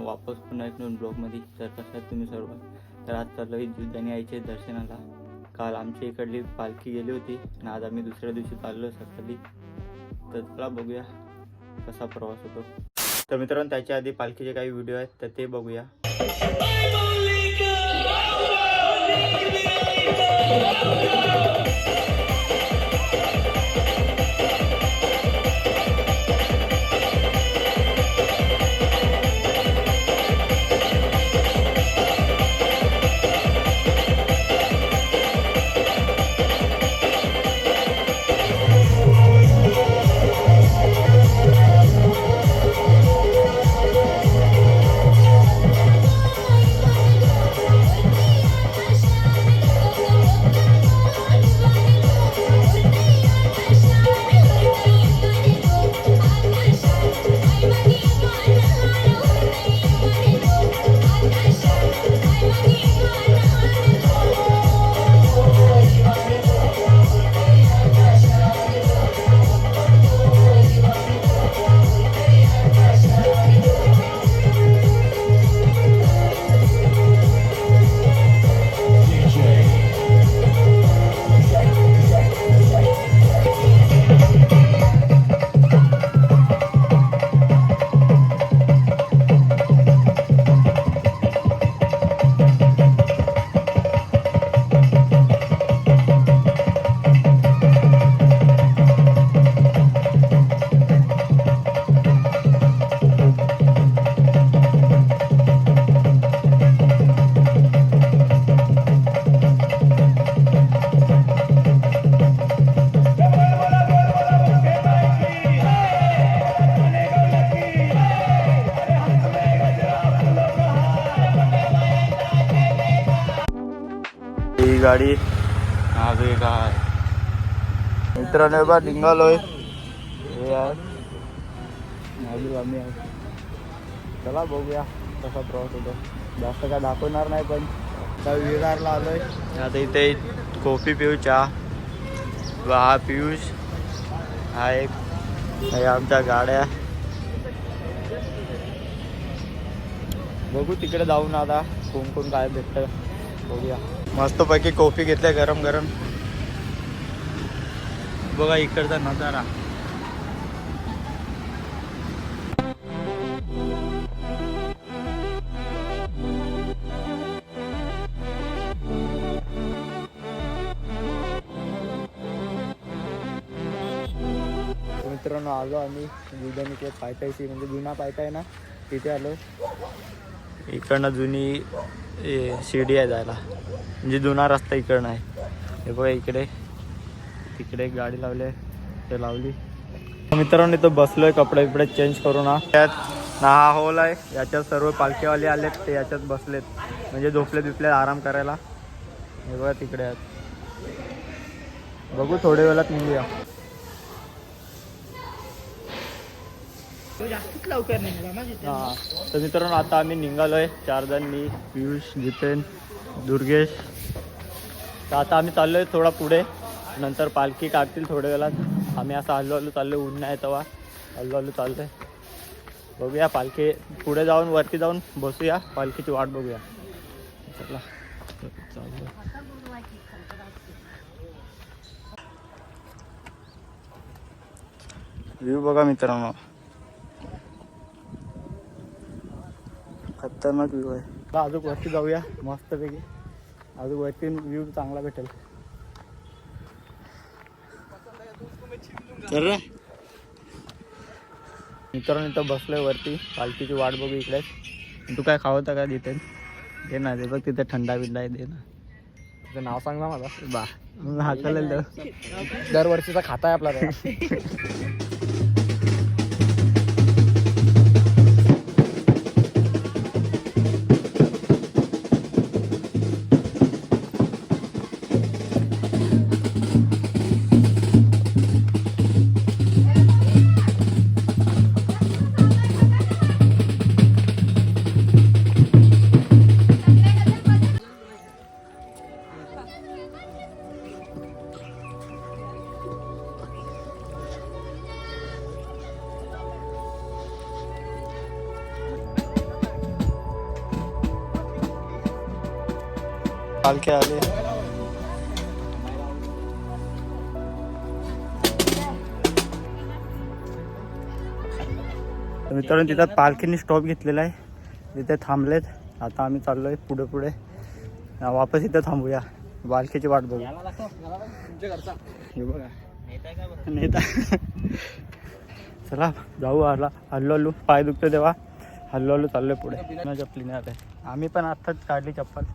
वापस पुन्हा एक नवीन ब्लॉगमध्ये. तर कसं आहे तुम्ही सर्व. तर आज चाललो जिवदानी आईचे दर्शनाला. काल आमच्या इकडली पालखी गेली होती आणि आज आम्ही दुसऱ्या दिवशी चाललो सकाळी. तर चला बघूया कसा प्रवास होतो. तर मित्रांनो त्याच्या आधी पालखीचे काही व्हिडिओ आहेत तर ते बघूया. ही गाडी मागे काय मित्रांनो बा निघालोय. हे आहे आम्ही आहे. चला बघूया कसा प्रवास होतो. जास्त काय दाखवणार नाही पण आता विरारला आलोय. आता इथे कॉफी पिऊ चहा. हा पियुष हा एक आमच्या गाड्या. बघू तिकडे जाऊन आता कोण कोण काय भेटतं बघूया. मस्तपैकी कॉफी घेतल्या गरम गरम. बघा इकडचा नजारा. मित्रांनो आलो आम्ही जिवदानीचे पायथ्याशी म्हणजे जुना पायथा आहे ना तिथे आलो. इकडनं जुनी शिडी आहे जायला म्हणजे जुना रस्ता इकडनं आहे. हे बघा इकडे तिकडे एक गाडी लावली ते लावली. मित्रांनो इथं बसलोय कपडे बिपडे चेंज करून. त्यात हा हॉल आहे. याच्यात सर्व पालखीवाले आलेत ते याच्यात बसलेत म्हणजे झोपले बिपले आराम करायला. हे बघा तिकडे आहेत. बघू थोड्या वेळात निघूया. हां तर मित्रांनो आता आम्ही निघालोय 4 जण. मी पियुष जितेन दुर्गेश. तर आता आम्ही चाललोय थोडा पुढे. नंतर पालखी काढतील थोड्या वेळात. आम्ही असं हल्लो चाललोय. ऊन नाही तेव्हा हल्लो चाललोय. बघूया पालखी पुढे जाऊन वरती जाऊन बसूया. पालखीची वाट बघूया. चला चाललो. व्ह्यू बघा मित्रांनो खतरनाक व्ह्यू आहे. अजून वरती जाऊया मस्तपैकी. अजून वरती व्ह्यू चांगला भेटेल. मित्रांनो इथं बसलोय वरती. पालखीची वाट बघू इकडे. तू काय खावता का तिथे दे ना. ते बघ तिथे थंडा बिंडा आहे दे ना. तुझं नाव सांग ना मला. बा हा चालेल. दरवर्षीचा खाता आहे आपला. पालखी आली. मित्रांनो तिथं पालखीने स्टॉप घेतलेला आहे, तिथे थांबलेत. आता आम्ही चाललोय पुढे पुढे, वापस इथं थांबूया, पालखीची वाट बघू. हे बघा नेता. चला जाऊ. हल्लो पाय दुखतो तेव्हा हल्लो चाललोय पुढे. चप्पलीने आले आम्ही पण आत्ताच काढली चप्पल.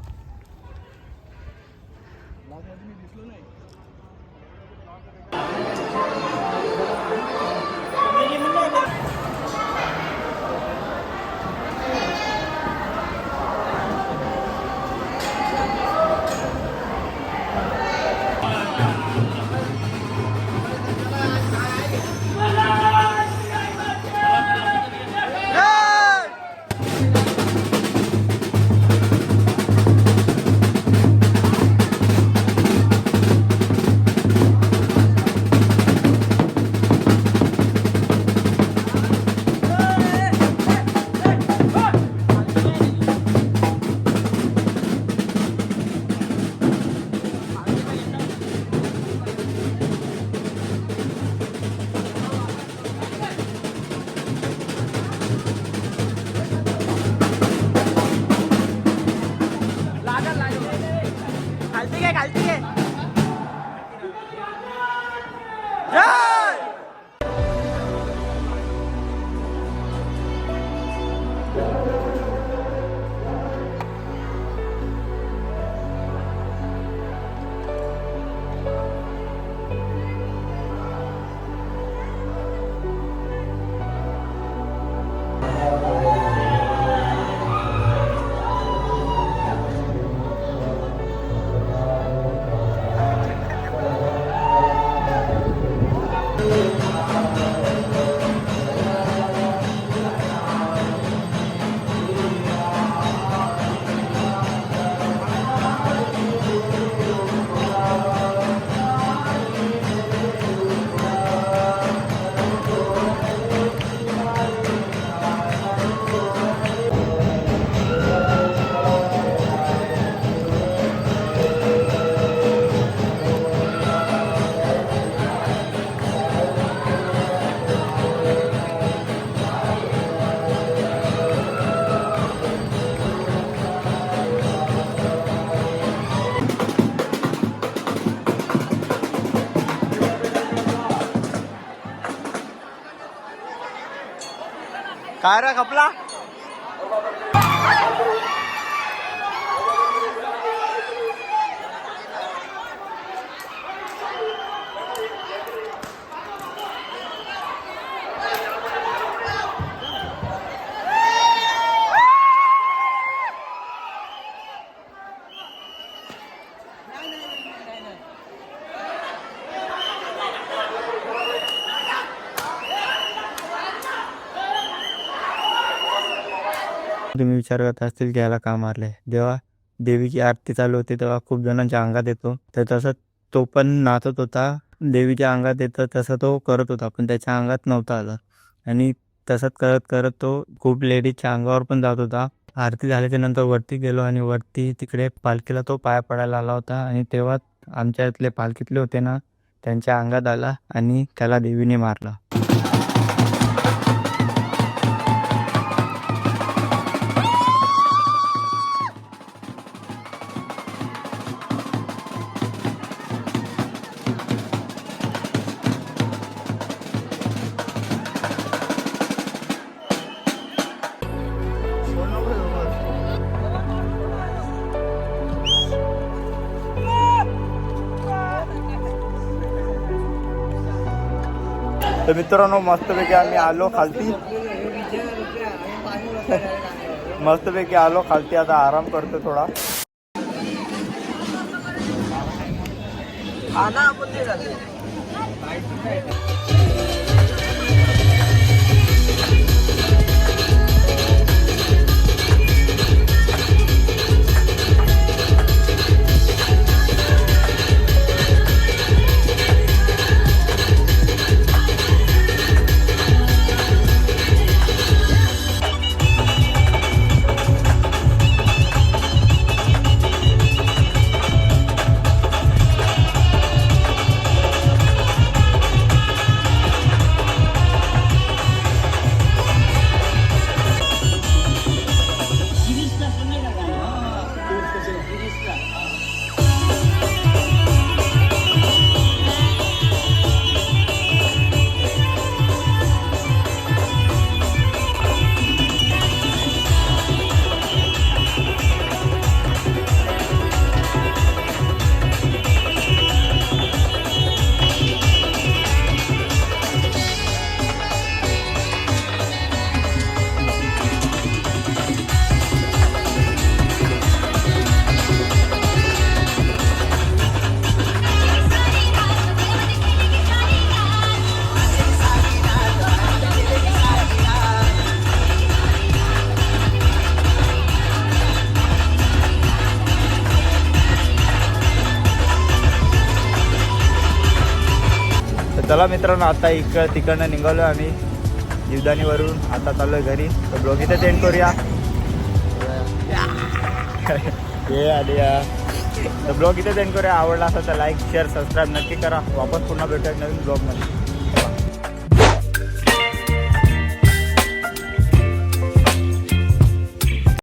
काय रे खपला. तुम्ही विचार करत असतील की याला का मारले. जेव्हा देवीची आरती चालू होती तेव्हा खूप जणांच्या अंगात येतो, तर तसं तो पण नाचत होता. देवीच्या अंगात येतं तसं तो करत होता, पण त्याच्या अंगात नव्हता आला. आणि तसंच करत करत तो खूप लेडीजच्या अंगावर पण जात होता. आरती झाल्याच्या नंतर वरती गेलो आणि वरती तिकडे पालखीला तो पाया पडायला आला होता. आणि तेव्हा आमच्या इथले पालखीतले होते ना, त्यांच्या अंगात आला आणि त्याला देवीने मारला. तर मित्रांनो मस्तपैकी आम्ही आलो खालती. मस्तपैकी आलो खालती, आता आराम करतो थोडा. चला मित्रांनो, आता तिकडनं निघालो आम्ही जीवदानीवरून. आता चाललो आहे घरी. तर ब्लॉग इथे एंड करूया. हे आली या. तर ब्लॉग इथे एंड करूया. आवडला असेल तर लाईक शेअर सबस्क्राईब नक्की करा. वापस पुन्हा भेटूया नवीन ब्लॉगमध्ये.